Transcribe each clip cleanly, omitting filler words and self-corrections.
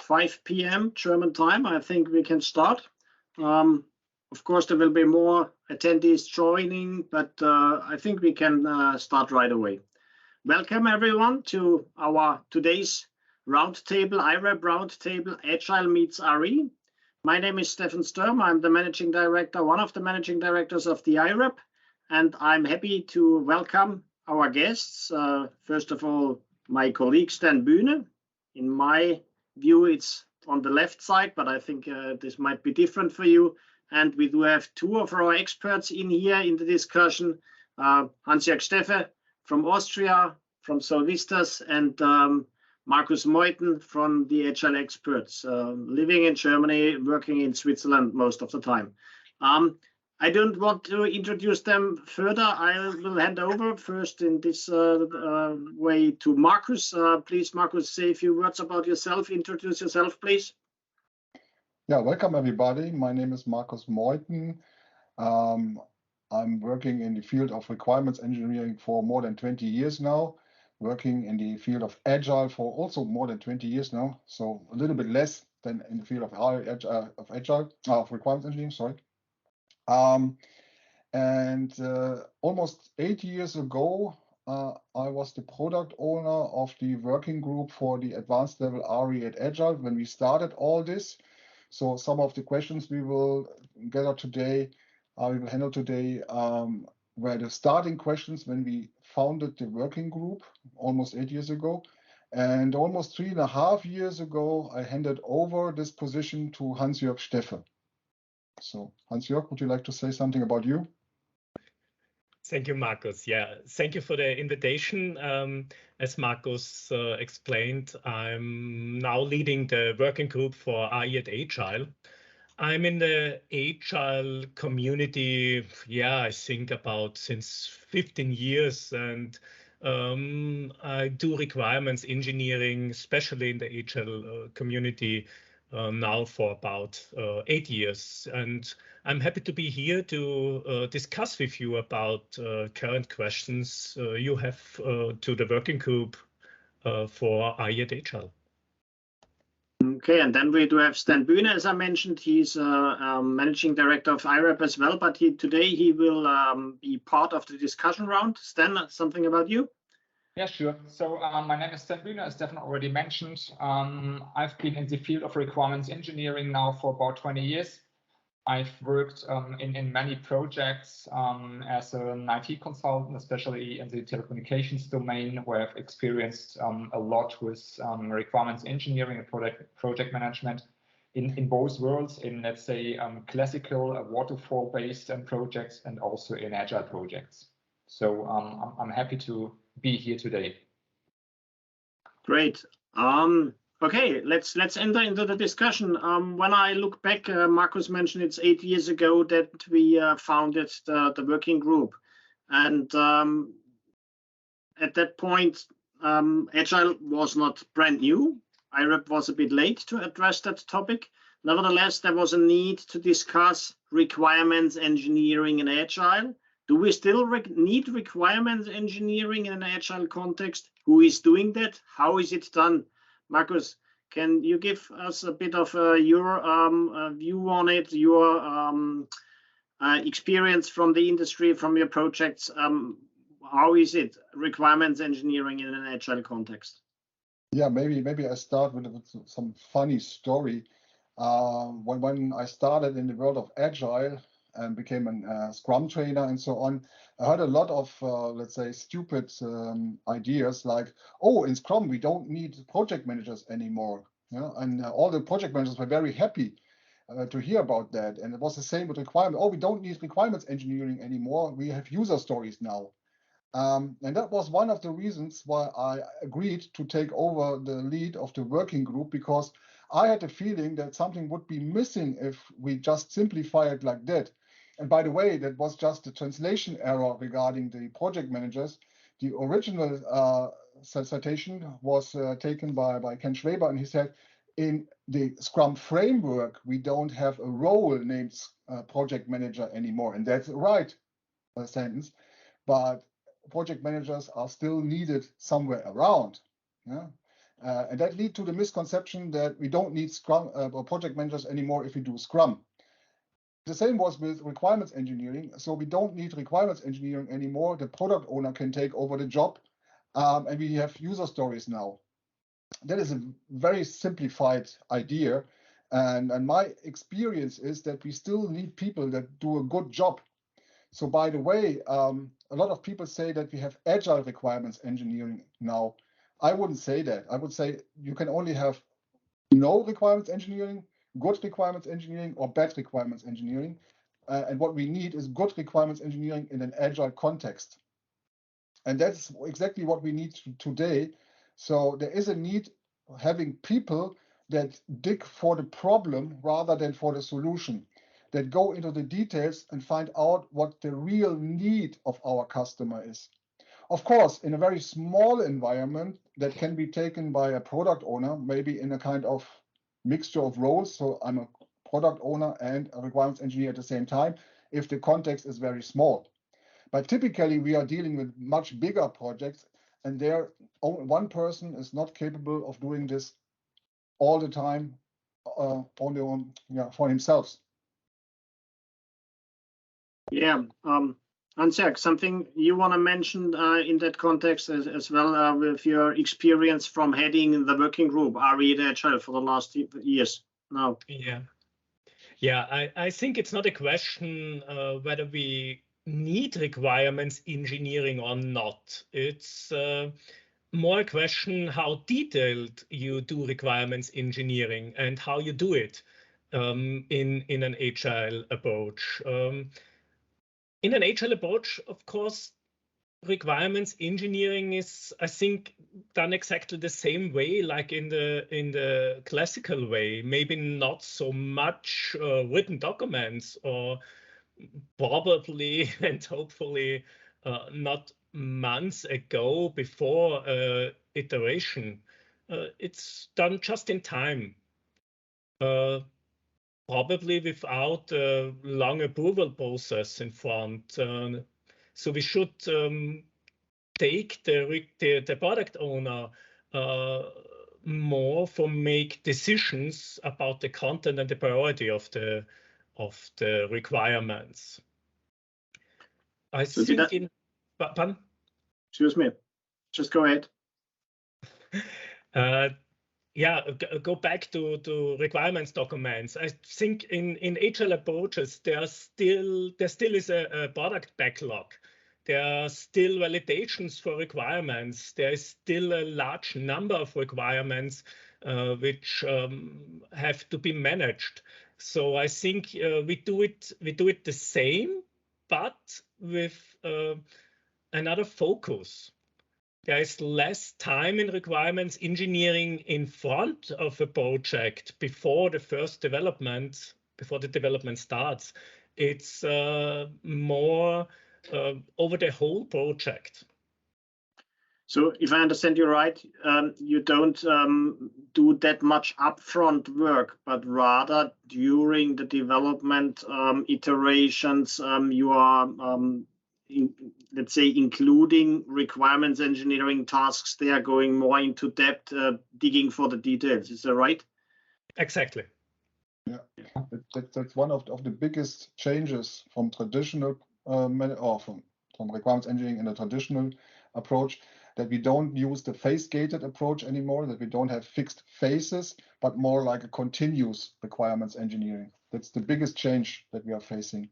5 p.m. German time. I think we can start. Of course, there will be more attendees joining, but I think we can start right away. Welcome everyone to our today's roundtable, IREB Roundtable, Agile meets RE. My name is Stefan Sturm. I'm the managing director, one of the managing directors of the IREB, and I'm happy to welcome our guests. First of all, my colleague Stan Bühne. In my view, it's on the left side, but I think this might be different for you. And we do have two of our experts in here in the discussion, Hans-Jörg Steffe from Austria, from Solvistas, and Markus Meuthen from the Agile experts, living in Germany, working in Switzerland most of the time. I don't want to introduce them further. I will hand over first in this way to Markus. Please, Markus, say a few words about yourself. Introduce yourself, please. Yeah, welcome everybody. My name is Markus Meuthen. I'm working in the field of requirements engineering for more than 20 years now, working in the field of Agile for also more than 20 years now, so a little bit less than in the field of requirements engineering, sorry. Almost 8 years ago, I was the product owner of the working group for the advanced level RE at Agile when we started all this. So some of the questions we will gather today, we will handle today, were the starting questions when we founded the working group almost 8 years ago. And almost 3.5 years ago, I handed over this position to Hans-Jörg Steffe. So Hans-Jörg, would you like to say something about you? Thank you, Markus. Yeah, thank you for the invitation. As Markus explained, I'm now leading the working group for RE at Agile. I'm in the Agile community, yeah, I think about since 15 years, and I do requirements engineering, especially in the Agile community, now for about 8 years. And I'm happy to be here to discuss with you about current questions you have to the working group for RE at Agile. Okay, and then we do have Stan Bühne, as I mentioned. He's managing director of IREB as well, but today he will be part of the discussion round. Stan, something about you? Yeah, sure. So my name is Stan Bühne, as Stefan already mentioned. I've been in the field of requirements engineering now for about 20 years. I've worked in many projects as an IT consultant, especially in the telecommunications domain, where I've experienced a lot with requirements engineering and project management in both worlds, in, let's say, classical waterfall-based projects and also in Agile projects. So I'm happy to be here today. Great. Okay, let's enter into the discussion. When I look back, Markus mentioned it's 8 years ago that we founded the working group, and at that point, Agile was not brand new. IREB was a bit late to address that topic. Nevertheless, there was a need to discuss requirements engineering in Agile. Do we still need requirements engineering in an Agile context? Who is doing that? How is it done? Markus, can you give us a bit of your view on it, your experience from the industry, from your projects? How is it, requirements engineering in an Agile context? Yeah, maybe I start with some funny story. When I started in the world of Agile and became a Scrum trainer and so on, I heard a lot of, let's say, stupid ideas like, oh, in Scrum, we don't need project managers anymore. Yeah? And all the project managers were very happy to hear about that. And it was the same with requirements. Oh, we don't need requirements engineering anymore. We have user stories now. And that was one of the reasons why I agreed to take over the lead of the working group, because I had a feeling that something would be missing if we just simplify it like that. And by the way, that was just a translation error regarding the project managers. The original citation was taken by Ken Schwaber, and he said, in the Scrum framework, we don't have a role named project manager anymore. And that's the right sentence, but project managers are still needed somewhere around. Yeah? And that leads to the misconception that we don't need Scrum or project managers anymore if we do Scrum. The same was with requirements engineering. So we don't need requirements engineering anymore. The product owner can take over the job, and we have user stories now. That is a very simplified idea. And my experience is that we still need people that do a good job. So by the way, a lot of people say that we have agile requirements engineering now. I wouldn't say that. I would say you can only have no requirements engineering, good requirements engineering, or bad requirements engineering. And what we need is good requirements engineering in an agile context. And that's exactly what we need today. So there is a need having people that dig for the problem rather than for the solution, that go into the details and find out what the real need of our customer is. Of course, in a very small environment that can be taken by a product owner, maybe in a kind of mixture of roles. So I'm a product owner and a requirements engineer at the same time, if the context is very small. But typically, we are dealing with much bigger projects, and there one person is not capable of doing this all the time only for himself. Yeah, Jan, something you want to mention in that context as well with your experience from heading the working group IREB Agile for the last years now? Yeah, I think it's not a question whether we need requirements engineering or not. It's more a question how detailed you do requirements engineering and how you do it in an agile approach. In an agile approach, of course, requirements engineering is, I think, done exactly the same way, like in the classical way. Maybe not so much written documents, or probably and hopefully not months ago before iteration. It's done just in time, probably without a long approval process in front. So we should take the product owner more for make decisions about the content and the priority of the requirements. I think in pardon? Excuse me, just go ahead. Yeah, go back to requirements documents. I think in agile approaches there still is a product backlog. There are still validations for requirements. There is still a large number of requirements which have to be managed. So I think we do it the same, but with another focus. There is less time in requirements engineering in front of a project before the first development, before the development starts. It's more over the whole project. So if I understand you right, you don't do that much upfront work, but rather during the development iterations, you are, let's say, including requirements engineering tasks. They are going more into depth, digging for the details. Is that right? Exactly. Yeah, that's one of the biggest changes from traditional or from requirements engineering in a traditional approach, that we don't use the phase-gated approach anymore, that we don't have fixed phases, but more like a continuous requirements engineering. That's the biggest change that we are facing.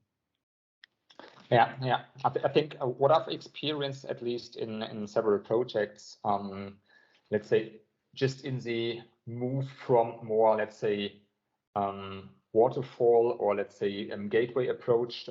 Yeah. I think what I've experienced, at least in several projects, let's say, just in the move from more, let's say, waterfall or let's say gateway approach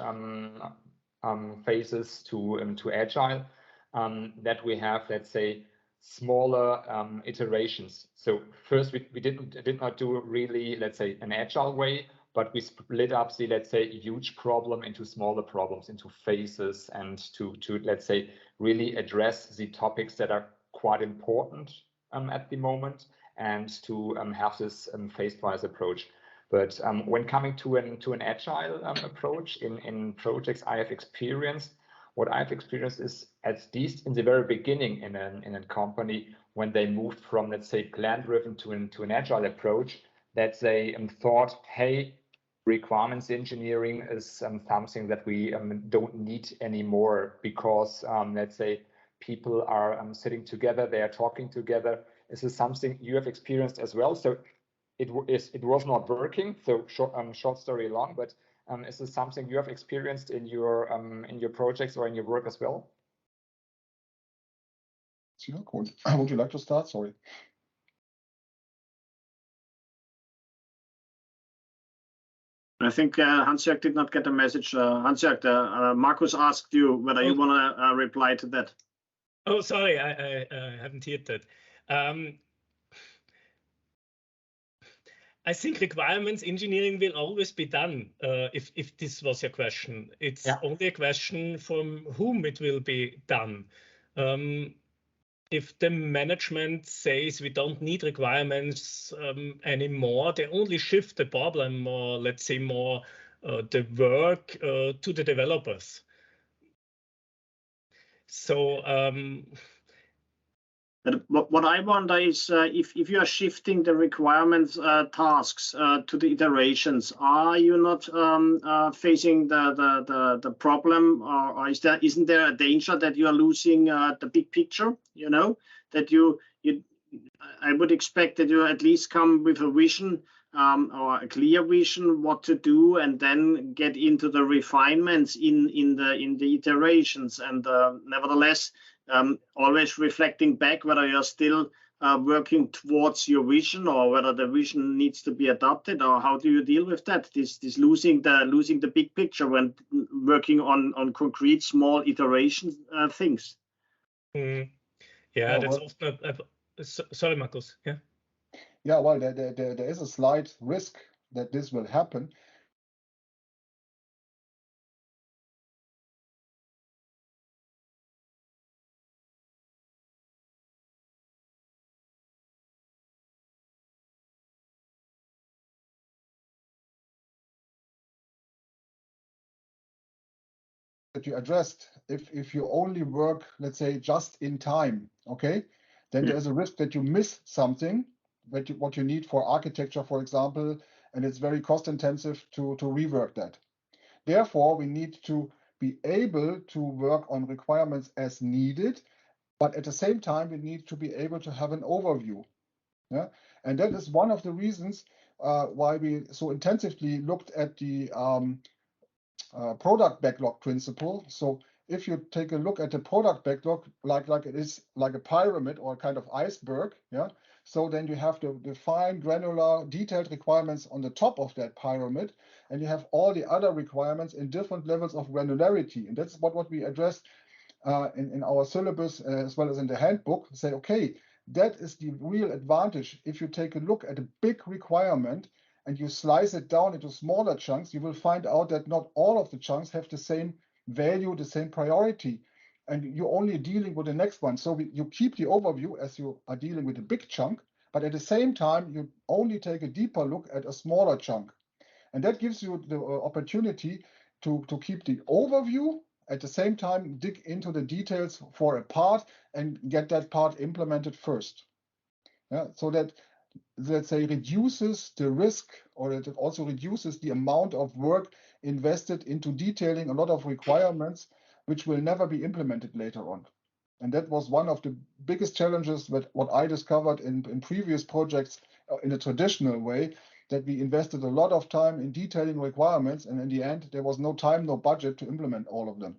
phases to agile, that we have, let's say, smaller iterations. So first we did not do really, let's say, an agile way, but we split up the, let's say, huge problem into smaller problems, into phases, and to let's say really address the topics that are quite important at the moment, and to have this phase-wise approach. But when coming to an agile approach in projects I have experienced, what I've experienced is, at least in the very beginning in a company, when they moved from, let's say, plan-driven to an agile approach, that they thought, hey, requirements engineering is something that we don't need anymore because, let's say, people are sitting together, they are talking together. This is something you have experienced as well. So it was not working. So short story long, but is this something you have experienced in your projects or in your work as well? Yeah, cool. Would you like to start? Sorry. I think Hans-Jörg did not get a message. Hans-Jörg, Markus asked you whether you want to reply to that. Oh, sorry, I haven't heard that. I think requirements engineering will always be done. If this was your question, it's only a question from whom it will be done. If the management says we don't need requirements anymore, they only shift the problem, or let's say more the work to the developers. So but what I wonder is if you are shifting the requirements tasks to the iterations, are you not facing the problem, or isn't there a danger that you are losing the big picture? You know, that I would expect that you at least come with a vision or a clear vision what to do, and then get into the refinements in the iterations, and nevertheless always reflecting back whether you're still working towards your vision, or whether the vision needs to be adopted, or how do you deal with that? This losing the big picture when working on concrete small iteration things. Yeah, that's often sorry, Markus. Yeah. Yeah, well, there is a slight risk that this will happen. That you addressed, if you only work, let's say, just in time, okay, then there's a risk that you miss something what you need for architecture, for example, and it's very cost intensive to rework that. Therefore, we need to be able to work on requirements as needed, but at the same time, we need to be able to have an overview. Yeah, and that is one of the reasons why we so intensively looked at the product backlog principle. So if you take a look at the product backlog, like it is like a pyramid or a kind of iceberg, yeah. So then you have the fine, granular, detailed requirements on the top of that pyramid, and you have all the other requirements in different levels of granularity. And that's what we addressed in our syllabus as well as in the handbook. Say, okay, that is the real advantage. If you take a look at a big requirement and you slice it down into smaller chunks, you will find out that not all of the chunks have the same value, the same priority, and you're only dealing with the next one. So you keep the overview as you are dealing with a big chunk, but at the same time, you only take a deeper look at a smaller chunk. And that gives you the opportunity to keep the overview, at the same time, dig into the details for a part and get that part implemented first. Yeah, so that, let's say, reduces the risk, or that it also reduces the amount of work invested into detailing a lot of requirements which will never be implemented later on. And that was one of the biggest challenges that what I discovered in previous projects in a traditional way, that we invested a lot of time in detailing requirements, and in the end, there was no time, no budget to implement all of them.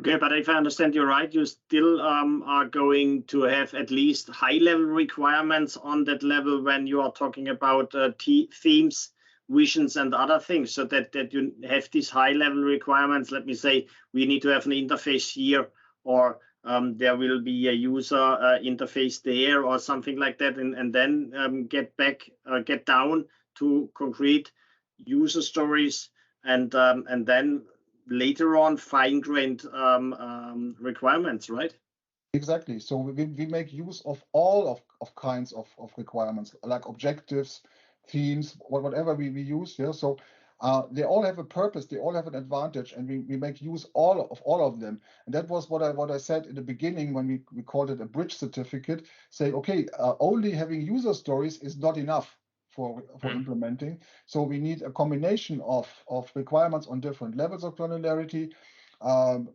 Okay, but if I understand you right, you still are going to have at least high-level requirements on that level when you are talking about themes, visions, and other things, so that you have these high-level requirements. Let me say, we need to have an interface here, or there will be a user interface there, or something like that, and then get down to concrete user stories, and then later on fine-grained requirements, right? Exactly. So we make use of all of kinds of requirements, like objectives, themes, whatever we use here. So They all have a purpose, they all have an advantage, and we make use of all of them. And that was what I said in the beginning when we called it a bridge certificate, saying, okay, only having user stories is not enough for implementing. So we need a combination of requirements on different levels of granularity,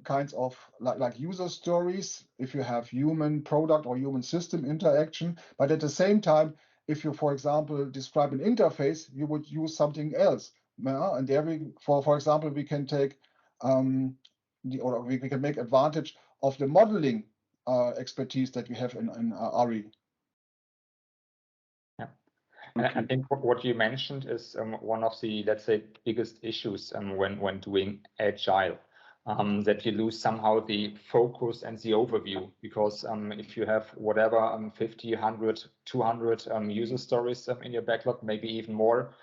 kinds of like user stories, if you have human product or human system interaction, but at the same time, if you, for example, describe an interface, you would use something else. And there for example, we can take we can make advantage of the modeling expertise that we have in RE. Yeah, and I think what you mentioned is one of the, let's say, biggest issues when doing Agile. That you lose somehow the focus and the overview, because if you have whatever 50, 100, 200 user stories in your backlog, maybe even more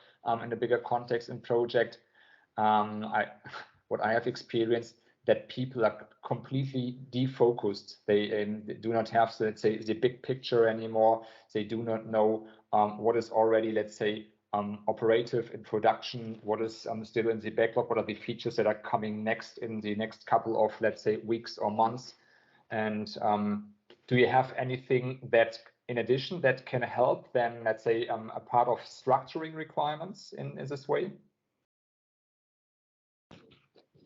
in a bigger context and project, what I have experienced, that people are completely defocused. They do not have, let's say, the big picture anymore. They do not know what is already, let's say, operative in production, what is still in the backlog, what are the features that are coming next in the next couple of, let's say, weeks or months. And do you have anything that, in addition, that can help them, let's say, a part of structuring requirements in this way?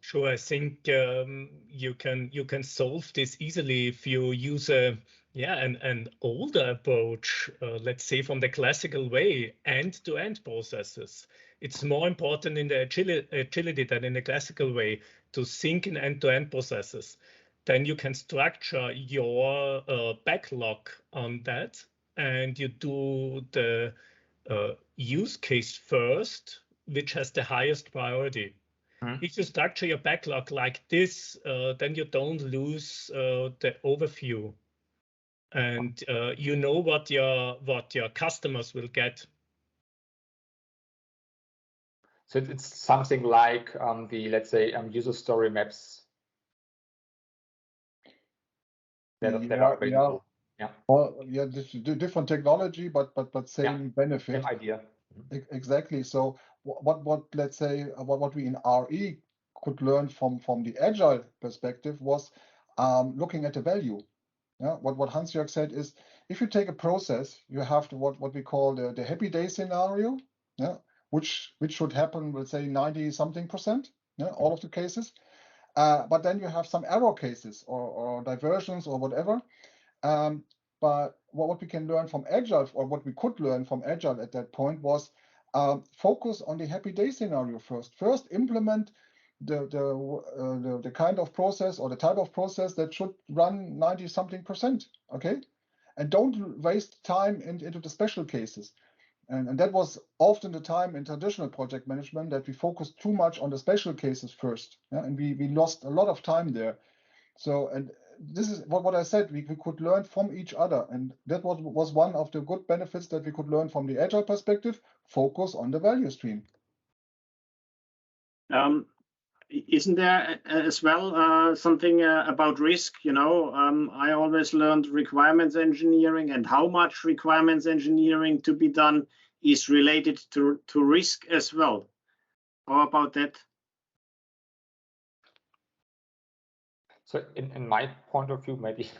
Sure, I think you can solve this easily if you use an older approach, let's say from the classical way, end-to-end processes. It's more important in the agility than in the classical way to think in end-to-end processes. Then you can structure your backlog on that, and you do the use case first, which has the highest priority. If you structure your backlog like this, then you don't lose the overview, and you know what your customers will get. So it's something like the, let's say, user story maps that are available. Yeah. Well, yeah, different technology, but same benefit. Same idea. Exactly. So what let's say what we in RE could learn from the Agile perspective was looking at the value. Yeah. What Hans-Jörg said is, if you take a process, you have to what we call the happy day scenario. Yeah. Which should happen, let's say 90-something%. Yeah. All of the cases. But then you have some error cases or diversions or whatever. But what we can learn from Agile, or what we could learn from Agile at that point, was focus on the happy day scenario first. First, implement the kind of process or the type of process that should run 90-something%. Okay, and don't waste time into the special cases. And that was often the time in traditional project management that we focused too much on the special cases first, and we lost a lot of time there. So, and this is what I said, we could learn from each other, and that was one of the good benefits that we could learn from the Agile perspective: focus on the value stream. Isn't there as well something about risk? You know, I always learned requirements engineering, and how much requirements engineering to be done is related to risk as well. How about that? So in my point of view, maybe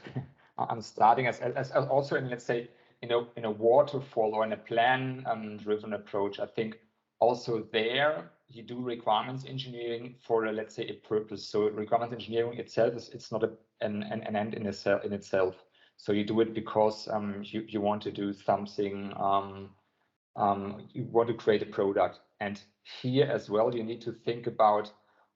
I'm starting as also in, let's say, in a waterfall or in a plan driven approach. I think also there you do requirements engineering for let's say a purpose. So requirements engineering itself it's not an end in itself. So you do it because you want to do something, you want to create a product. And here as well, you need to think about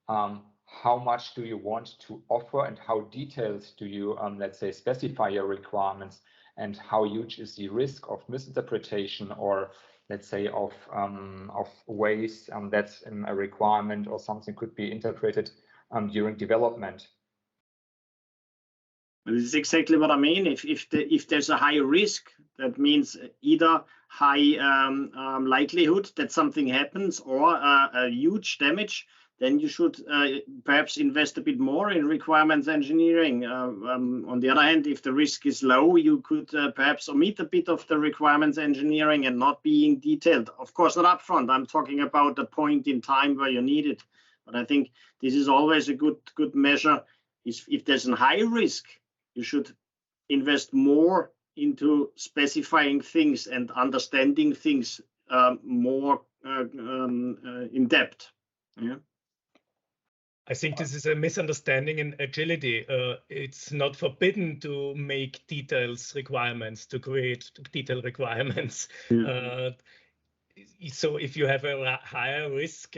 how much do you want to offer and how detailed do you, let's say, specify your requirements, and how huge is the risk of misinterpretation or, let's say, of ways that a requirement or something could be interpreted during development. This is exactly what I mean. If there's a high risk, that means either high likelihood that something happens or a huge damage, then you should perhaps invest a bit more in requirements engineering. On the other hand, if the risk is low, you could perhaps omit a bit of the requirements engineering and not being detailed. Of course, not upfront. I'm talking about the point in time where you need it. But I think this is always a good measure. If there's a high risk, you should invest more into specifying things and understanding things more in depth. Yeah. I think this is a misunderstanding in agility. It's not forbidden to make details requirements, to create detailed requirements. Yeah. So if you have a higher risk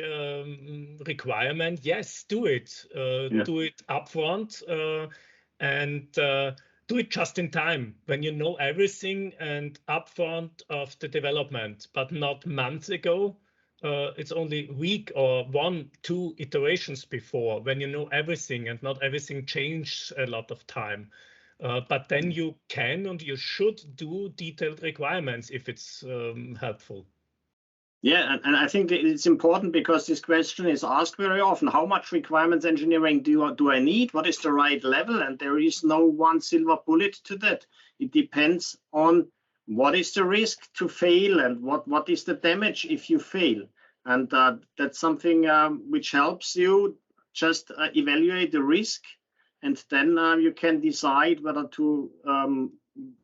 requirement, yes, do it. Yeah. Do it upfront and do it just in time when you know everything and upfront of the development, but not months ago. It's only week or 1-2 iterations before when you know everything and not everything changes a lot of time. But then you can and you should do detailed requirements if it's helpful. Yeah, and I think it's important because this question is asked very often. How much requirements engineering do I need? What is the right level? And there is no one silver bullet to that. It depends on what is the risk to fail and what is the damage if you fail. And that's something which helps you just evaluate the risk, and then you can decide whether to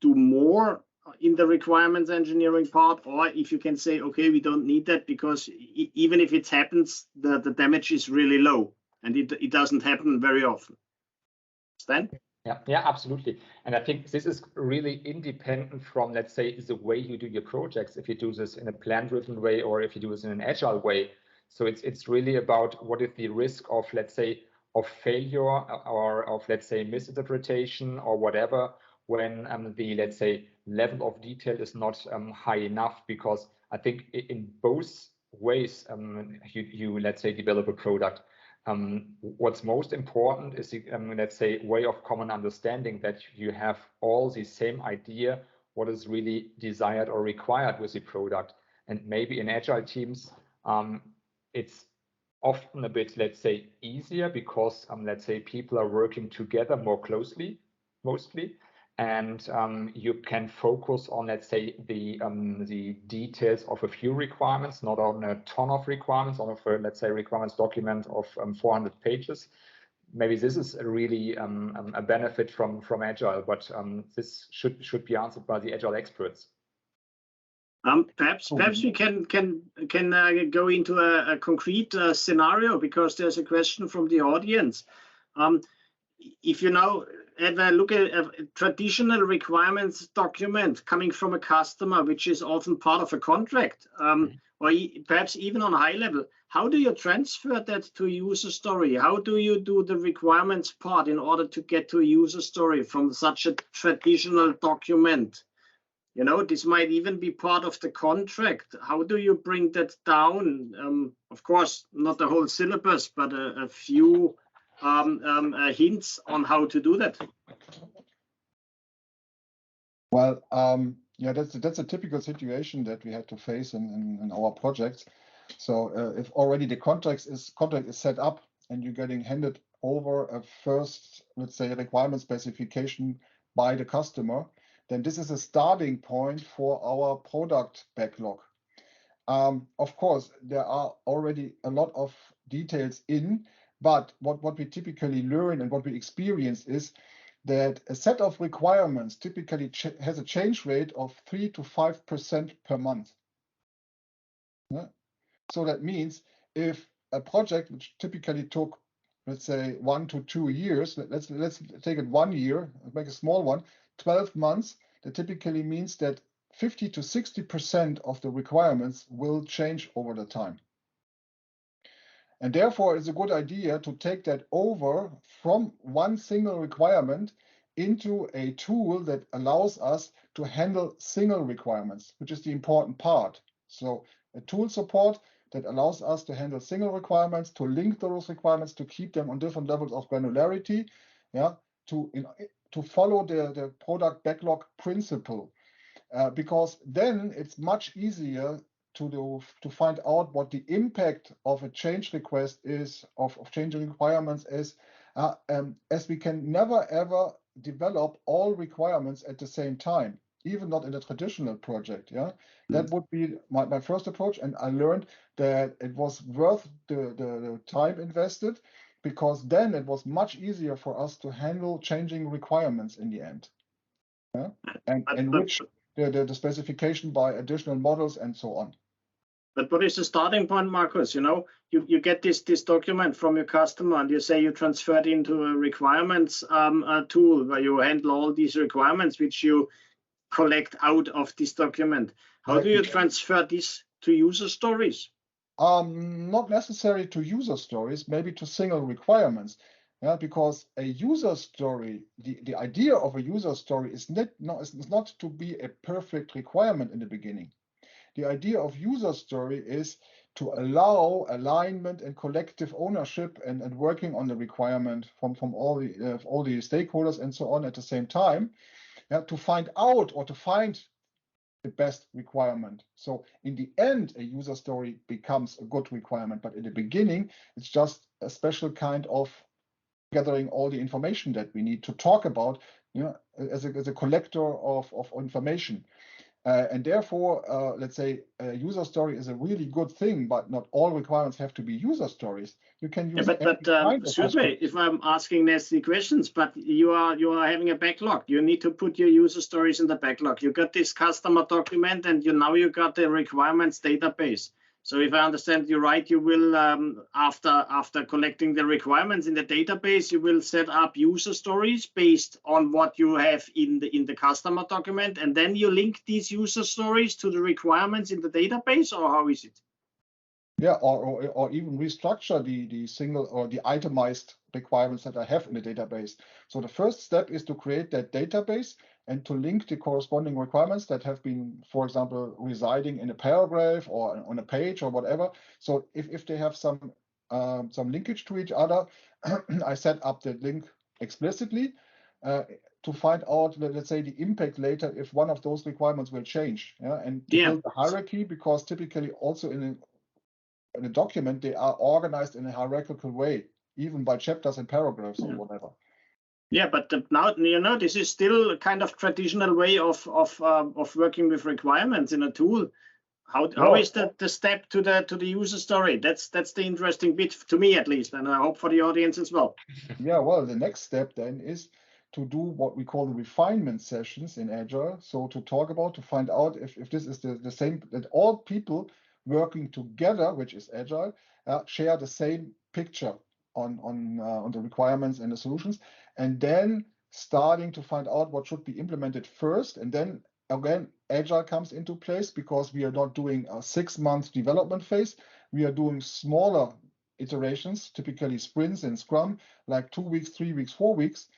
do more in the requirements engineering part, or if you can say, okay, we don't need that because even if it happens, the damage is really low and it doesn't happen very often. Stan? Yeah, absolutely. And I think this is really independent from, let's say, the way you do your projects, if you do this in a plan-driven way or if you do this in an agile way. So it's really about what is the risk of, let's say, of failure or of, let's say, misinterpretation or whatever, when the, let's say, level of detail is not high enough, because I think in both ways you let's say, develop a product. What's most important is the, let's say, way of common understanding, that you have all the same idea what is really desired or required with the product. And maybe in agile teams, it's often a bit, let's say, easier because, let's say, people are working together more closely, mostly. And you can focus on, let's say, the details of a few requirements, not on a ton of requirements, on a, let's say, requirements document of 400 pages. Maybe this is really a benefit from Agile, but this should be answered by the Agile experts. Perhaps we can go into a concrete scenario, because there's a question from the audience. If you know, if I look at a traditional requirements document coming from a customer, which is often part of a contract, or perhaps even on a high level, how do you transfer that to a user story? How do you do the requirements part in order to get to a user story from such a traditional document? You know, this might even be part of the contract. How do you bring that down? Of course, not the whole syllabus, but a few hints on how to do that. Well, yeah, that's a typical situation that we had to face in our projects. So if already the contract is set up and you're getting handed over a first, let's say, requirement specification by the customer, then this is a starting point for our product backlog. Of course, there are already a lot of details in, but what we typically learn and what we experience is that a set of requirements typically has a change rate of 3 to 5% per month. Yeah? So that means if a project which typically took, let's say, 1 to 2 years, let's take it 1 year, make a small one, 12 months, that typically means that 50 to 60% of the requirements will change over the time. And therefore, it's a good idea to take that over from one single requirement into a tool that allows us to handle single requirements, which is the important part. So a tool support that allows us to handle single requirements, to link those requirements, to keep them on different levels of granularity, yeah, to follow the product backlog principle, because then it's much easier to find out what the impact of a change request is, of changing requirements is, as we can never ever develop all requirements at the same time, even not in a traditional project. Yeah, that would be my first approach, and I learned that it was worth the time invested, because then it was much easier for us to handle changing requirements in the end. Yeah? And enrich the specification by additional models and so on. But what is the starting point, Marcus? You know, you get this document from your customer, and you say you transfer it into a requirements tool where you handle all these requirements which you collect out of this document. How do you transfer this to user stories? Not necessary to user stories, maybe to single requirements. Yeah, because a user story, the idea of a user story is not to be a perfect requirement in the beginning. The idea of user story is to allow alignment and collective ownership and working on the requirement from all the stakeholders and so on at the same time, yeah, to find out or to find the best requirement. So in the end, a user story becomes a good requirement, but in the beginning, it's just a special kind of gathering all the information that we need to talk about, you know, as a collector of information. And therefore, let's say a user story is a really good thing, but not all requirements have to be user stories. You can use Sylvain, if I'm asking nasty questions, but you are having a backlog. You need to put your user stories in the backlog. You got this customer document, and now you got the requirements database. So if I understand you right, you will after collecting the requirements in the database, you will set up user stories based on what you have in the customer document, and then you link these user stories to the requirements in the database, or how is it? Yeah, or even restructure the single or the itemized requirements that I have in the database. So the first step is to create that database and to link the corresponding requirements that have been, for example, residing in a paragraph or on a page or whatever. So if they have some linkage to each other, I set up the link explicitly to find out, let's say, the impact later if one of those requirements will change. Yeah, and to build the hierarchy, because typically also in a document, they are organized in a hierarchical way, even by chapters and paragraphs or whatever. Yeah, but now, you know, this is still a kind of traditional way of working with requirements in a tool. How is that the step to the user story? That's the interesting bit to me, at least, and I hope for the audience as well. Yeah, well, the next step then is to do what we call the refinement sessions in Agile. So to find out if this is the same, that all people working together, which is Agile, share the same picture on the requirements and the solutions, and then starting to find out what should be implemented first. And then again, Agile comes into place, because we are not doing a 6-month development phase. We are doing smaller iterations, typically sprints in Scrum, like 2 weeks, 3 weeks, 4 weeks,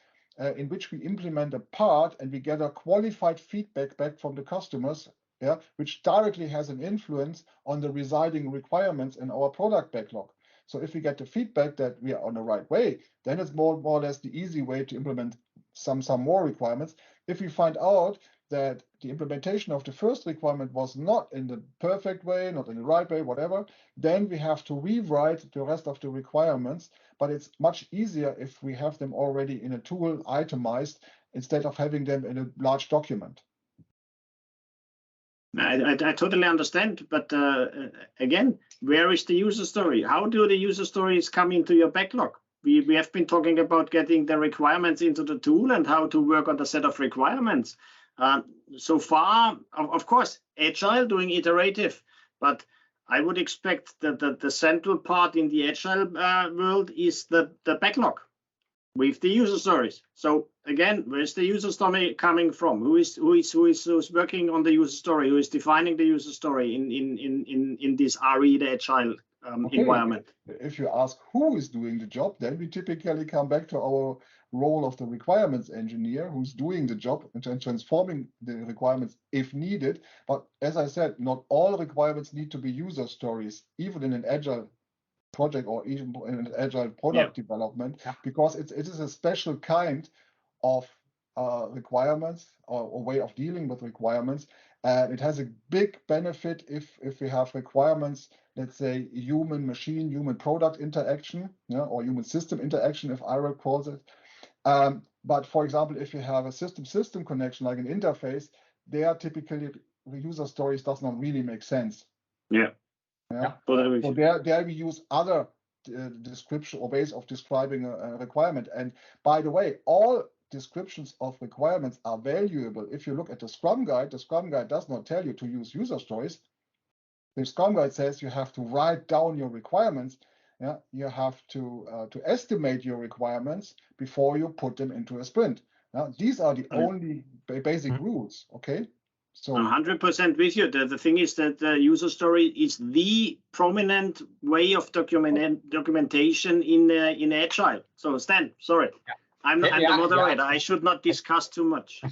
in which we implement a part and we gather qualified feedback back from the customers, yeah, which directly has an influence on the residing requirements in our product backlog. So if we get the feedback that we are on the right way, then it's more or less the easy way to implement some more requirements. If we find out that the implementation of the first requirement was not in the perfect way, not in the right way, whatever, then we have to rewrite the rest of the requirements. But it's much easier if we have them already in a tool itemized, instead of having them in a large document. I totally understand, but again, where is the user story? How do the user stories come into your backlog? We have been talking about getting the requirements into the tool and how to work on the set of requirements. So far, of course, Agile doing iterative, but I would expect that the central part in the Agile world is the backlog with the user stories. So again, where's the user story coming from? Who's working on the user story? Who is defining the user story in this RE, the Agile environment? If you ask who is doing the job, then we typically come back to our role of the requirements engineer, who's doing the job and transforming the requirements if needed. But as I said, not all requirements need to be user stories, even in an Agile project or even in an Agile product development, because it is a special kind of requirements or way of dealing with requirements. It has a big benefit if we have requirements, let's say human machine, human product interaction, or human system interaction, if IREB calls it. But for example, if you have a system-system connection, like an interface, there typically the user stories does not really make sense. Yeah. So there we use other description or ways of describing a requirement. And by the way, all descriptions of requirements are valuable. If you look at the Scrum Guide does not tell you to use user stories. The Scrum Guide says you have to write down your requirements. You have to estimate your requirements before you put them into a sprint. These are the only basic rules. Okay. So I'm 100% with you. The thing is that the user story is the prominent way of documentation in Agile. So Stan, sorry. Yeah. I'm the moderator. I should not discuss too much.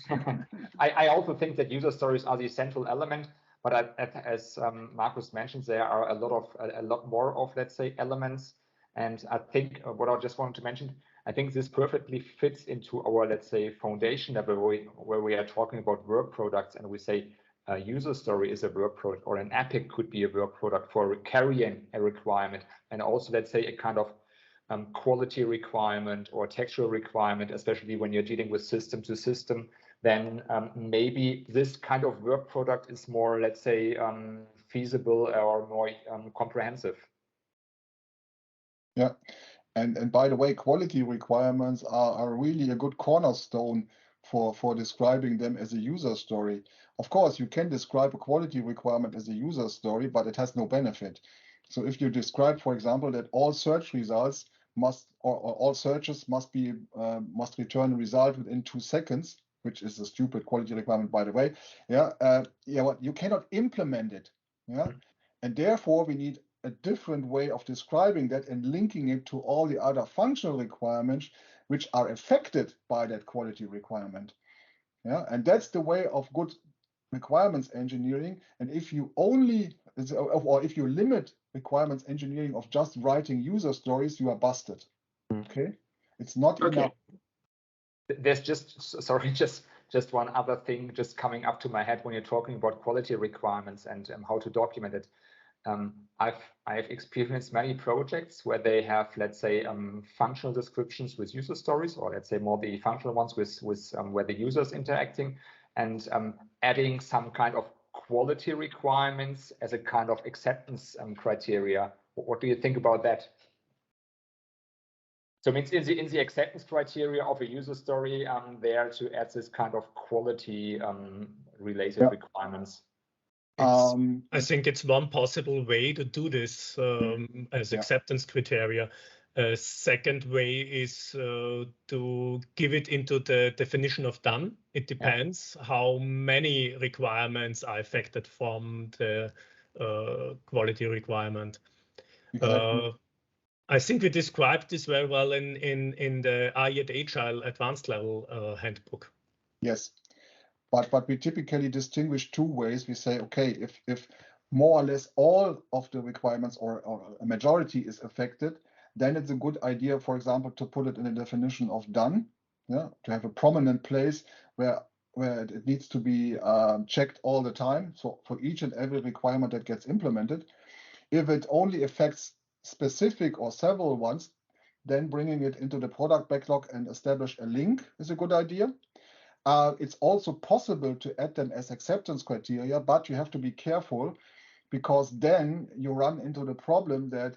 I also think that user stories are the central element, but as Markus mentioned, there are a lot more of, let's say, elements. And I think what I just wanted to mention, I think this perfectly fits into our, let's say, foundation level where we are talking about work products, and we say a user story is a work product, or an epic could be a work product for carrying a requirement, and also, let's say, a kind of quality requirement or textual requirement, especially when you're dealing with system to system, then maybe this kind of work product is more, let's say, feasible or more comprehensive. Yeah. And by the way, quality requirements are really a good cornerstone for describing them as a user story. Of course, you can describe a quality requirement as a user story, but it has no benefit. So if you describe, for example, that all search results or all searches must return a result within 2 seconds, which is a stupid quality requirement, by the way. You cannot implement it. And therefore we need a different way of describing that and linking it to all the other functional requirements which are affected by that quality requirement. And that's the way of good requirements engineering. And if you if you limit requirements engineering of just writing user stories, you are busted. Okay, it's not enough. There's just one other thing just coming up to my head when you're talking about quality requirements and how to document it. I've experienced many projects where they have, let's say, functional descriptions with user stories, or let's say more the functional ones with where the user is interacting, and adding some kind of quality requirements as a kind of acceptance criteria. What do you think about that? So it means in the acceptance criteria of a user story, there to add this kind of quality related requirements. I think it's one possible way to do this as acceptance criteria. A second way is to give it into the definition of done. It depends how many requirements are affected from the quality requirement. I think we described this very well in the IREB Agile advanced level handbook. Yes. But we typically distinguish 2 ways. We say, okay, if more or less all of the requirements or a majority is affected, then it's a good idea, for example, to put it in a definition of done, to have a prominent place where it needs to be checked all the time. So for each and every requirement that gets implemented, if it only affects specific or several ones, then bringing it into the product backlog and establish a link is a good idea. It's also possible to add them as acceptance criteria, but you have to be careful, because then you run into the problem that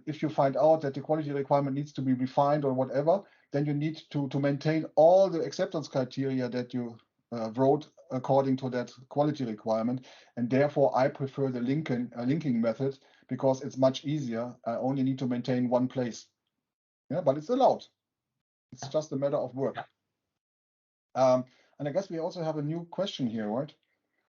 if you find out that the quality requirement needs to be refined or whatever, then you need to maintain all the acceptance criteria that you wrote according to that quality requirement. And therefore, I prefer the linking method, because it's much easier. I only need to maintain one place. But it's allowed. It's just a matter of work. And I guess we also have a new question here, right?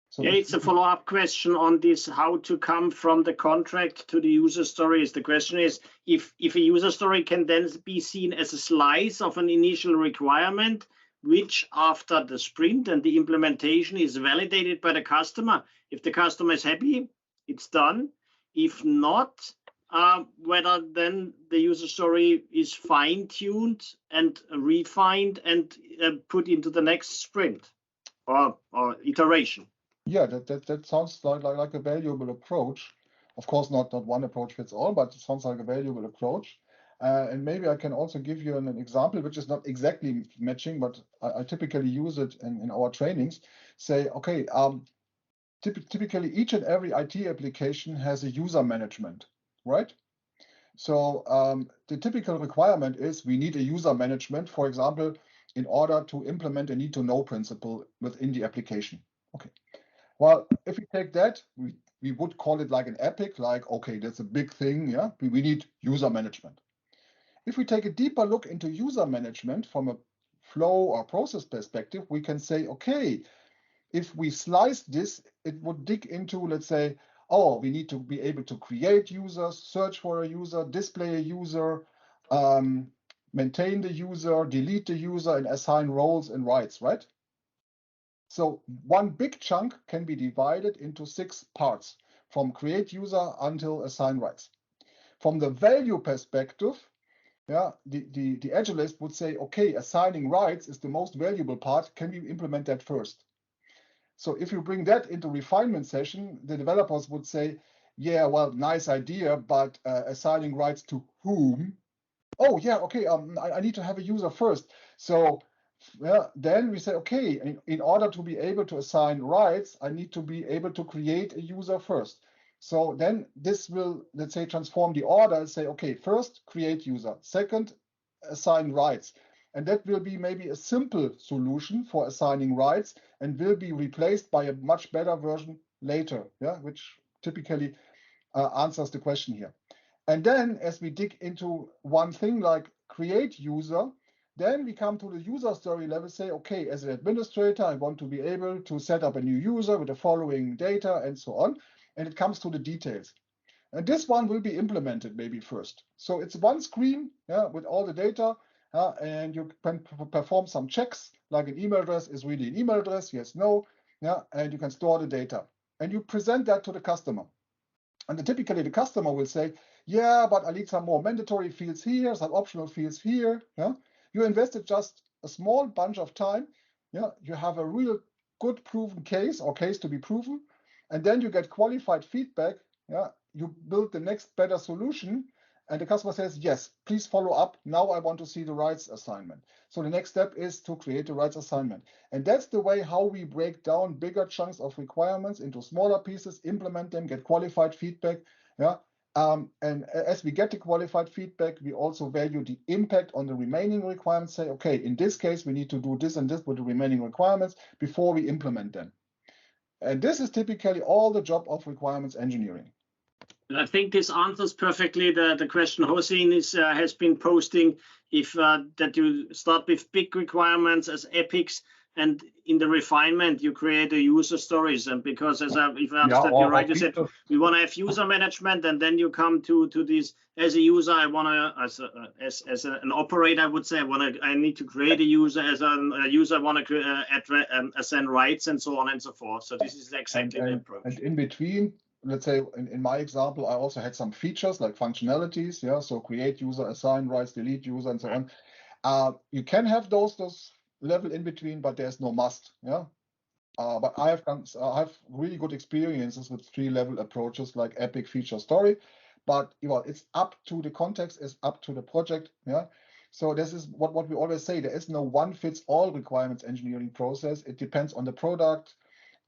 So it's a follow-up question on this, how to come from the contract to the user stories. The question is, if a user story can then be seen as a slice of an initial requirement, which after the sprint and the implementation is validated by the customer. If the customer is happy, it's done. If not, whether then the user story is fine-tuned and refined and put into the next sprint or iteration. Yeah, that sounds like a valuable approach. Of course, not one approach fits all, but it sounds like a valuable approach. And maybe I can also give you an example, which is not exactly matching, but I typically use it in our trainings. Say, okay, typically each and every IT application has a user management, right? So the typical requirement is we need a user management, for example, in order to implement a need-to-know principle within the application. Okay. Well, if we take that, we would call it like an epic, like, okay, that's a big thing, yeah? We need user management. If we take a deeper look into user management from a flow or process perspective, we can say, okay, if we slice this, it would dig into, let's say, oh, we need to be able to create users, search for a user, display a user, maintain the user, delete the user, and assign roles and rights, right? So one big chunk can be divided into 6 parts, from create user until assign rights. From the value perspective, yeah, the Agilist would say, okay, assigning rights is the most valuable part. Can we implement that first? So if you bring that into refinement session, the developers would say, yeah, well, nice idea, but assigning rights to whom? Oh, yeah, okay, I need to have a user first. So yeah, then we say, okay, in order to be able to assign rights, I need to be able to create a user first. So then this will, let's say, transform the order and say, okay, first create user, second assign rights. And that will be maybe a simple solution for assigning rights and will be replaced by a much better version later, yeah, which typically answers the question here. And then as we dig into one thing like create user, then we come to the user story level, say, okay, as an administrator, I want to be able to set up a new user with the following data and so on. And it comes to the details. And this one will be implemented maybe first. So it's one screen, yeah, with all the data, and you can perform some checks, like an email address is really an email address, yes, no, yeah, and you can store the data. And you present that to the customer. And typically the customer will say, yeah, but I need some more mandatory fields here, some optional fields here. Yeah, you invested just a small bunch of time. Yeah, you have a real good proven case or case to be proven, and then you get qualified feedback. Yeah, you build the next better solution, and the customer says, yes, please follow up. Now I want to see the rights assignment. So the next step is to create the rights assignment. And that's the way how we break down bigger chunks of requirements into smaller pieces, implement them, get qualified feedback. Yeah. And as we get the qualified feedback, we also value the impact on the remaining requirements. Say, okay, in this case, we need to do this and this with the remaining requirements before we implement them. And this is typically all the job of requirements engineering. I think this answers perfectly the question Hossein has been posting, if that you start with big requirements as epics, and in the refinement you create a user stories. And because if I understand you right, you said we want to have user management, and then you come to this as a user. I want to as an operator, I would say I need to create a user. As a user, I want to assign rights and so on and so forth. So this is exactly the approach. And in between, let's say in my example, I also had some features like functionalities, yeah. So create user, assign rights, delete user, and so on. You can have those level in between, but there's no must, yeah. But I have really good experiences with 3-level approaches like epic, feature, story. But it's up to the context, it's up to the project, yeah. So this is what we always say. There is no one-fits-all requirements engineering process. It depends on the product,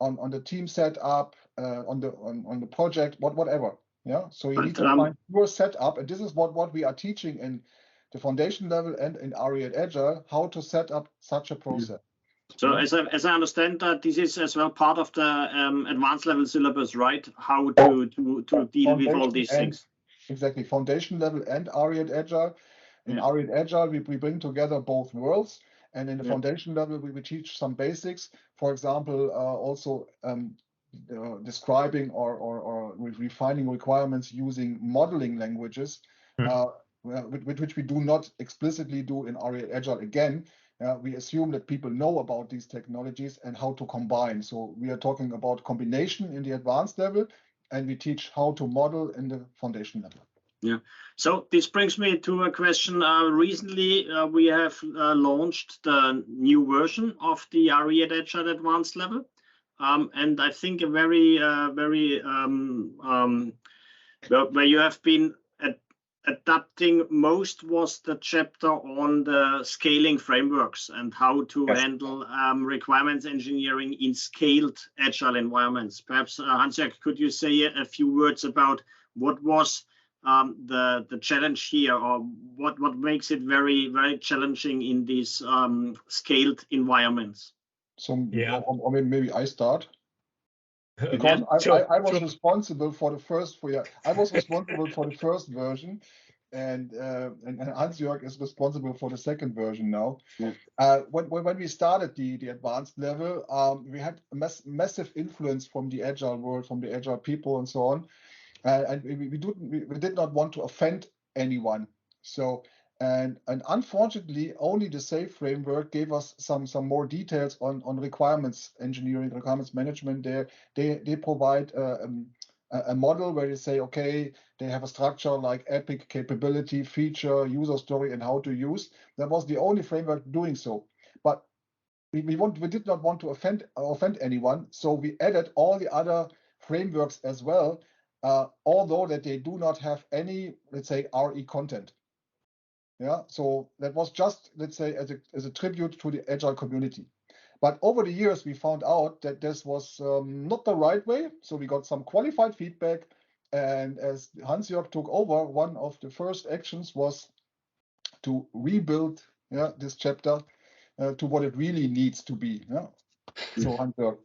on the team setup, on the project, whatever. Yeah. So you need to find your setup, and this is what we are teaching in the foundation level and in IREB Agile, how to set up such a process. So as I understand that this is as well part of the advanced level syllabus, right? How to deal with all these things. Exactly, foundation level and IREB Agile. In IREB Agile, we bring together both worlds. And in the foundation level, we teach some basics. For example, also describing or refining requirements using modeling languages, which we do not explicitly do in IREB Agile again. We assume that people know about these technologies and how to combine. So we are talking about combination in the advanced level, and we teach how to model in the foundation level. Yeah. So this brings me to a question. Recently, we have launched the new version of the IREB Agile Advanced level. and I think a very where you have been adapting most was the chapter on the scaling frameworks and how to handle requirements engineering in scaled agile environments. Perhaps Hans-Jörg, could you say a few words about what was the challenge here, or what makes it very challenging in these scaled environments? So Yeah. or maybe I start. Because I was responsible for the first version, and Hans-Jörg is responsible for the second version now. When we started the advanced level, we had a massive influence from the agile world, from the agile people, and so on. And we did not want to offend anyone. So and unfortunately, only the SAFe framework gave us some more details on requirements engineering, requirements management. They provide a model where they say, okay, they have a structure like epic, capability, feature, user story, and how to use. That was the only framework doing so. But we did not want to offend anyone, so we added all the other frameworks as well, although that they do not have any, let's say, RE content. Yeah, so that was just, let's say, as a tribute to the agile community. But over the years, we found out that this was not the right way. So we got some qualified feedback. And as Hans-Jörg took over, one of the first actions was to rebuild this chapter to what it really needs to be. Yeah. So Hans-Jörg.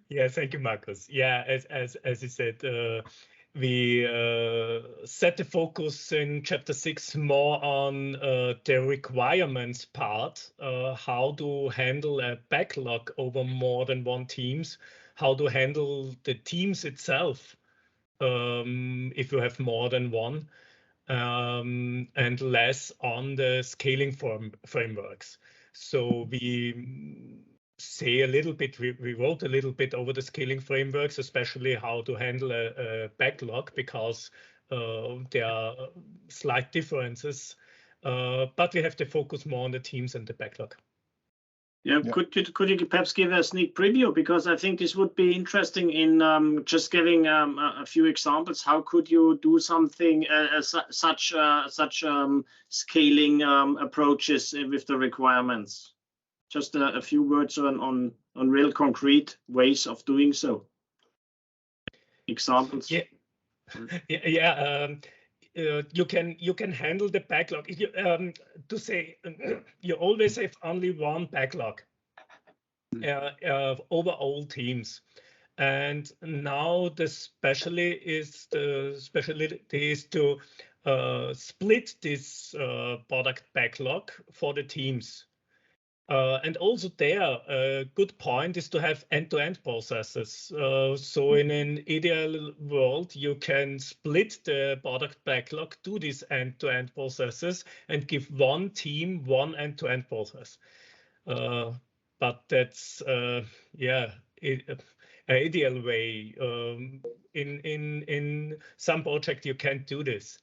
Yeah, thank you, Markus. Yeah, as you said, we set the focus in chapter 6 more on the requirements part, how to handle a backlog over more than one teams, how to handle the teams itself if you have more than one, and less on the scaling frameworks. So we say a little bit, we wrote a little bit over the scaling frameworks, especially how to handle a backlog, because there are slight differences, but we have to focus more on the teams and the backlog. Yeah, could you perhaps give a sneak preview, because I think this would be interesting in just giving a few examples. How could you do something such scaling approaches with the requirements? Just a few words on real concrete ways of doing so. Examples. You can handle the backlog. To say you always have only one backlog over all teams, and now the specialty is to split this product backlog for the teams. And also there, a good point is to have end-to-end processes. So in an ideal world, you can split the product backlog to these end-to-end processes and give one team one end-to-end process. But that's an ideal way. In some project, you can't do this.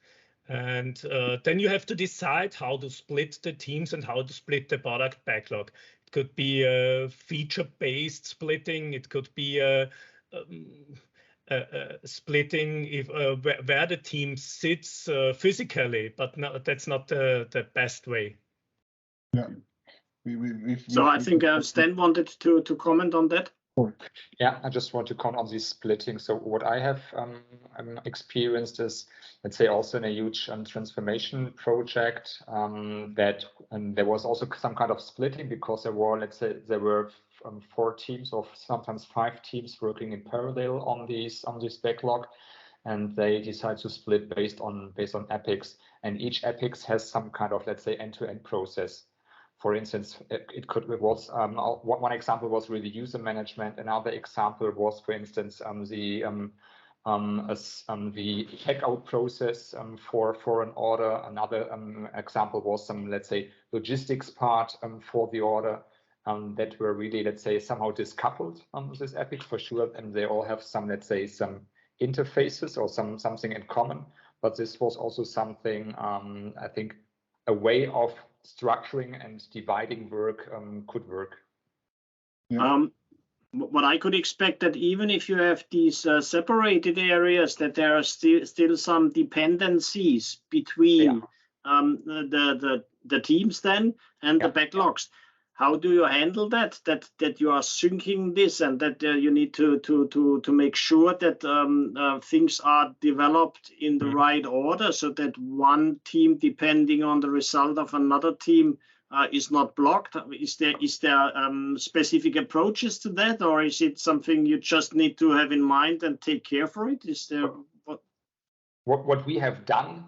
And then you have to decide how to split the teams and how to split the product backlog. It could be a feature-based splitting. It could be a splitting where the team sits physically, but that's not the best way. Yeah. So I think Stan wanted to comment on that. Yeah, I just want to comment on this splitting. So what I have experienced is, let's say, also in a huge transformation project, that there was also some kind of splitting, because there were, let's say, 4 teams or sometimes 5 teams working in parallel on this backlog, and they decide to split based on epics, and each epics has some kind of, let's say, end-to-end process. For instance, one example was really user management. Another example was, for instance, the checkout process for an order. Another example was some, let's say, logistics part for the order that were really, let's say, somehow discoupled this epics for sure, and they all have some, let's say, some interfaces or something in common. But this was also something I think a way of structuring and dividing work could work. Yeah. What I could expect that even if you have these separated areas, that there are still some dependencies between the teams then and the backlogs. How do you handle that? That you are syncing this, and that you need to make sure that things are developed in the right order, so that one team, depending on the result of another team, is not blocked. Is there specific approaches to that, or is it something you just need to have in mind and take care for it? Is there what we have done,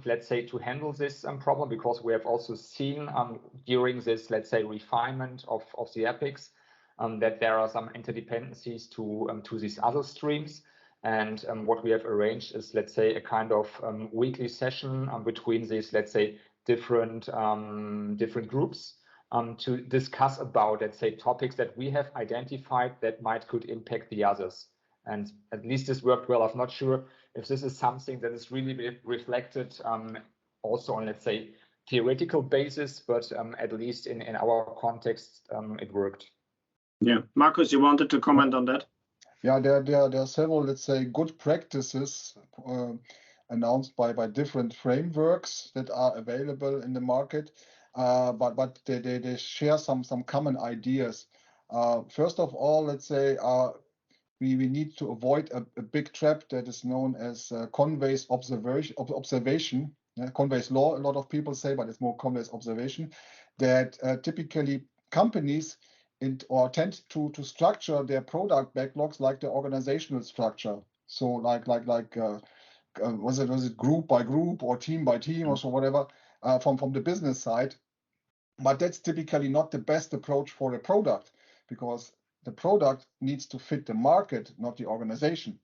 let's say, to handle this problem, because we have also seen during this, let's say, refinement of the epics, that there are some interdependencies to these other streams. And what we have arranged is, let's say, a kind of weekly session between these, let's say, different groups to discuss about, let's say, topics that we have identified that could impact the others. And at least this worked well. I'm not sure if this is something that is really reflected also on, let's say, theoretical basis, but at least in our context, it worked. Yeah, Markus, you wanted to comment on that? Yeah, there are several, let's say, good practices announced by different frameworks that are available in the market, but they share some common ideas. First of all, let's say, we need to avoid a big trap that is known as Conway's observation. Conway's law, a lot of people say, but it's more Conway's observation, that typically companies tend to structure their product backlogs like the organizational structure. So like was it group by group or team by team or so whatever from the business side. But that's typically not the best approach for a product, because the product needs to fit the market, not the organization.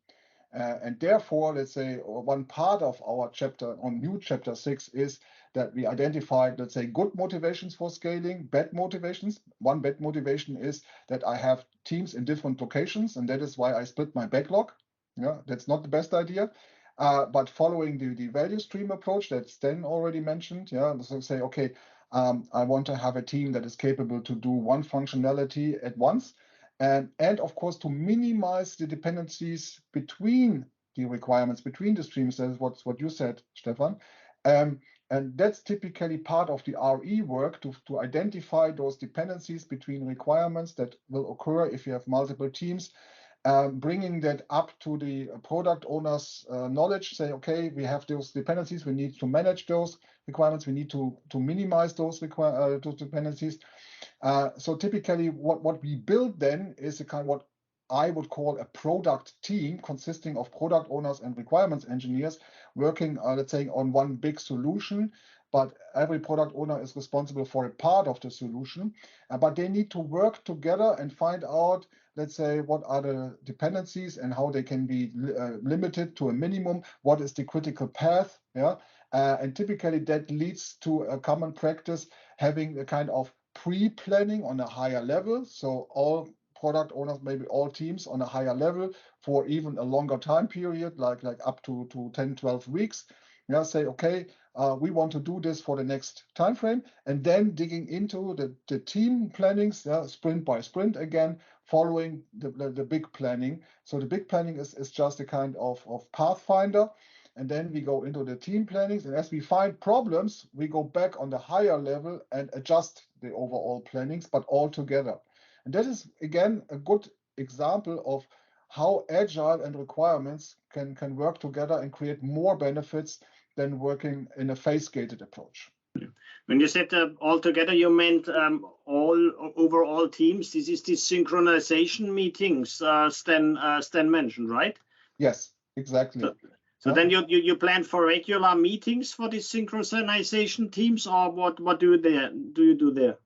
And therefore, let's say, one part of our chapter on new chapter 6 is that we identified, let's say, good motivations for scaling, bad motivations. One bad motivation is that I have teams in different locations, and that is why I split my backlog. Yeah, that's not the best idea. But following the value stream approach that Sten already mentioned, so say, okay, I want to have a team that is capable to do one functionality at once. And of course, to minimize the dependencies between the requirements, between the streams. That's what you said, Stefan. And that's typically part of the RE work, to identify those dependencies between requirements that will occur if you have multiple teams, bringing that up to the product owner's knowledge. Say, okay, we have those dependencies, we need to manage those requirements, we need to minimize those dependencies. So typically what we build then is a kind of what I would call a product team consisting of product owners and requirements engineers working, let's say, on one big solution. But every product owner is responsible for a part of the solution. But they need to work together and find out, let's say, what are the dependencies and how they can be limited to a minimum. What is the critical path? And typically that leads to a common practice, having a kind of pre-planning on a higher level. So all product owners, maybe all teams on a higher level for even a longer time period, like up to 10, 12 weeks. Say, okay, we want to do this for the next time frame, and then digging into the team plannings, sprint by sprint again, following the big planning. So the big planning is just a kind of pathfinder. And then we go into the team plannings, and as we find problems, we go back on the higher level and adjust the overall plannings, but all together. And that is, again, a good example of how Agile and requirements can work together and create more benefits than working in a phase-gated approach. When you said all together, you meant all teams. This is the synchronization meetings Sten mentioned, right? Yes, exactly. So then you plan for regular meetings for the synchronization teams, or what do you do there?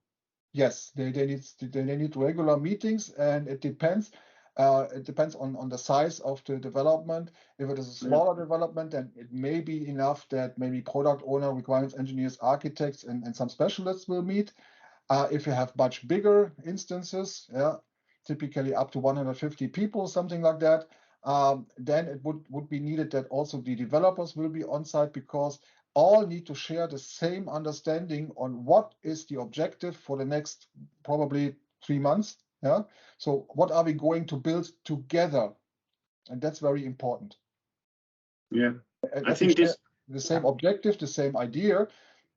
Yes, they need regular meetings, and it depends. It depends on the size of the development. If it is a smaller development, then it may be enough that maybe product owner, requirements engineers, architects, and some specialists will meet. If you have much bigger instances, typically up to 150 people, something like that, then it would be needed that also the developers will be on site, because all need to share the same understanding on what is the objective for the next probably 3 months. Yeah. So what are we going to build together? And that's very important. Yeah, I If think we this. share the same objective, the same idea,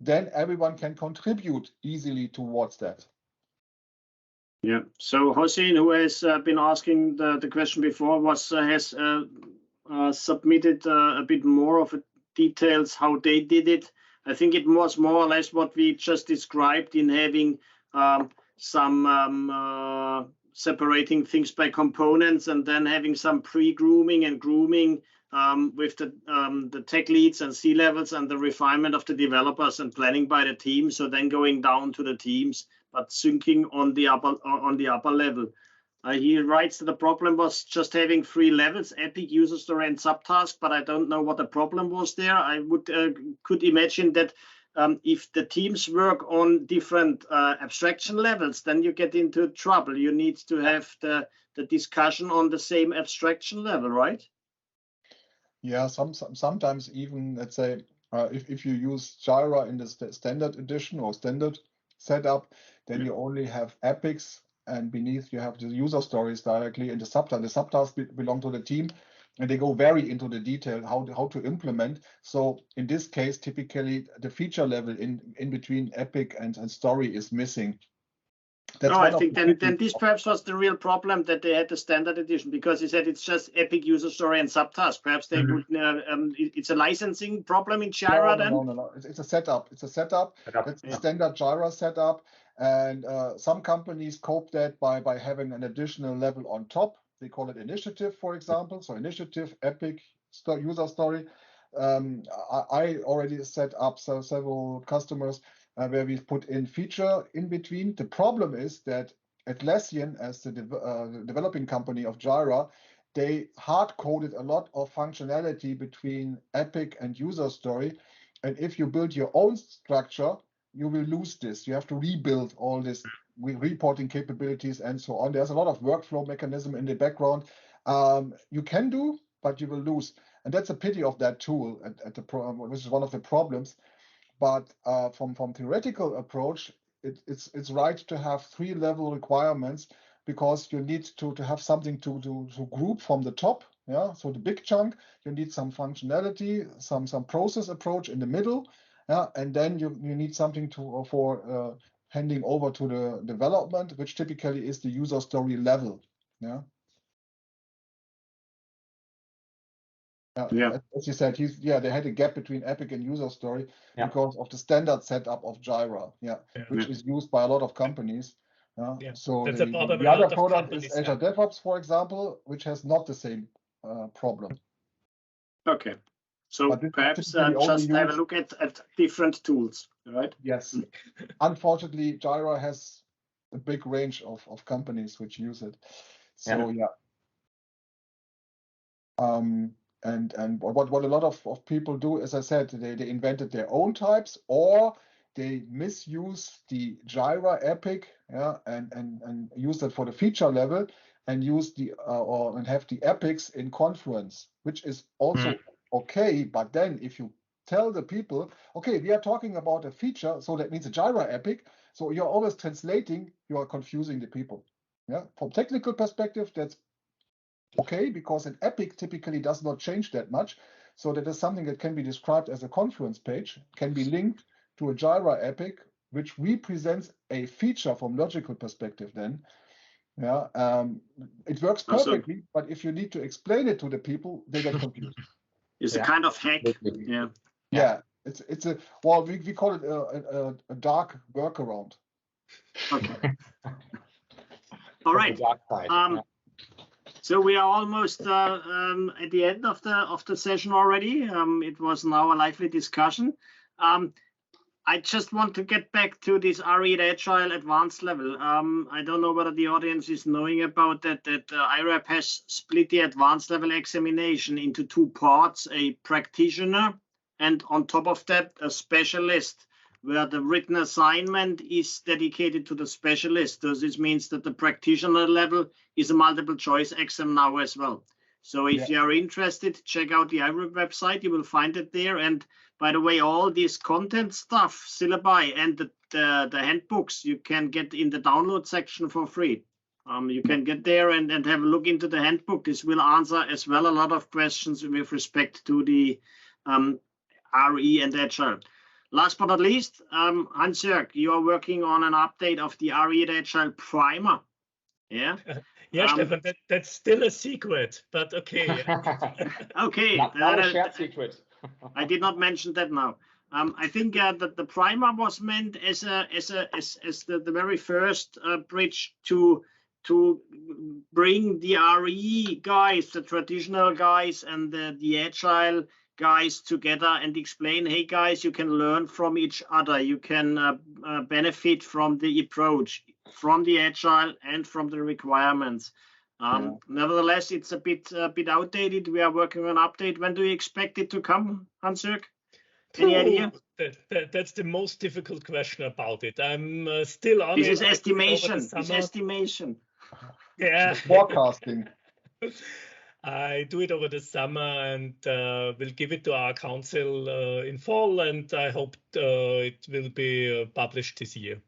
then everyone can contribute easily towards that. Yeah. So Hossein, who has been asking the question before, has submitted a bit more of details how they did it. I think it was more or less what we just described in having some separating things by components and then having some pre-grooming and grooming with the tech leads and C-levels and the refinement of the developers and planning by the team. So then going down to the teams, but syncing on the upper level. He writes that the problem was just having 3 levels: epic, user story, and subtask. But I don't know what the problem was there. I would could imagine that if the teams work on different abstraction levels, then you get into trouble. You need to have the discussion on the same abstraction level, right? Yeah, sometimes even, let's say, if you use Jira in the standard edition or standard setup, then you only have epics, and beneath you have the user stories directly in the subtask. The subtasks belong to the team, and they go very into the detail how to implement. So in this case, typically the feature level in between epic and story is missing. No, I think then this perhaps was the real problem, that they had the standard edition, because he said it's just epic, user story, and subtask. Perhaps they would. It's a licensing problem in Jira. No. It's a setup. It's a setup. It's the standard Jira setup, and some companies cope that by having an additional level on top. They call it initiative, for example. So initiative, epic, user story. I already set up several customers where we put in feature in between. The problem is that Atlassian, as the developing company of Jira, they hard-coded a lot of functionality between epic and user story. And if you build your own structure, you will lose this. You have to rebuild all this reporting capabilities and so on. There's a lot of workflow mechanism in the background. You can do, but you will lose. And that's a pity of that tool, which is one of the problems. But from theoretical approach, it's right to have 3 level requirements, because you need to have something to group from the top. Yeah, so the big chunk, you need some functionality, some process approach in the middle. Yeah, and then you need something for handing over to the development, which typically is the user story level. Yeah. Yeah. As you said, they had a gap between epic and user story because of the standard setup of Jira, which is used by a lot of companies. So the other product is Azure DevOps, for example, which has not the same problem. Okay. So perhaps just have a look at different tools, right? Yes. Unfortunately, Jira has a big range of companies which use it. So And what a lot of people do, as I said, they invented their own types, or they misuse the Jira epic, and use that for the feature level, and use and have the epics in Confluence, which is also okay. But then if you tell the people, okay, we are talking about a feature, so that means a Jira epic, so you're always translating, you are confusing the people. Yeah, from technical perspective, that's okay, because an epic typically does not change that much. So that is something that can be described as a Confluence page, can be linked to a Jira epic, which represents a feature from logical perspective then. It works perfectly, but if you need to explain it to the people, they get confused. It's a kind of hack. Yeah. It's a, well, we call it a dark workaround. Okay. All right. So we are almost at the end of the session already. It was now a lively discussion. I just want to get back to this IREB Agile advanced level. I don't know whether the audience is knowing about that IREB has split the advanced level examination into 2 parts: a practitioner, and on top of that, a specialist, where the written assignment is dedicated to the specialist. So this means that the practitioner level is a multiple choice exam now as well. So if you are interested, check out the IREB website. You will find it there. And by the way, all this content stuff, syllabi, and the handbooks, you can get in the download section for free. You can get there and have a look into the handbook. This will answer as well a lot of questions with respect to the RE and Agile. Last but not least, Hans-Jörg, you are working on an update of the RE and Agile primer. Yeah. Yeah, Stefan, that's still a secret, but okay. Okay. Not a shared secret. I did not mention that now. I think that the primer was meant as the very first bridge to bring the RE guys, the traditional guys, and the Agile guys together and explain, hey guys, you can learn from each other. You can benefit from the approach, from the Agile and from the requirements. Nevertheless, it's a bit outdated. We are working on an update. When do you expect it to come, Hans-Jörg? Any idea? That's the most difficult question about it. I'm still on it. This is estimation. This estimation. Yeah. Forecasting. I do it over the summer and will give it to our council in fall, and I hope it will be published this year.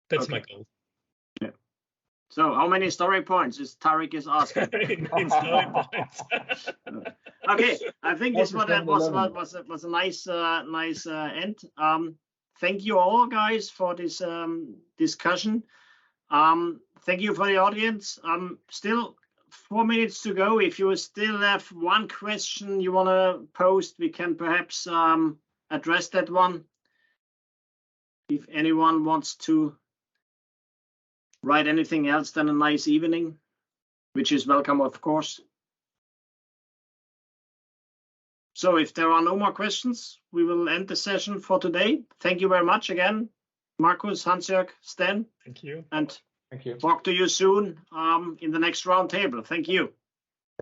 That's my goal. Yeah. So how many story points is Tarek is asking? in story points. Okay, I think this was a nice end. Thank you all guys for this discussion. Thank you for the audience. Still 4 minutes to go. If you still have one question you want to post, we can perhaps address that one. If anyone wants to write anything else than a nice evening, which is welcome, of course. So if there are no more questions, we will end the session for today. Thank you very much again, Markus, Hans-Jörg, Sten. Thank you. And thank you. Talk to you soon in the next roundtable. Thank you.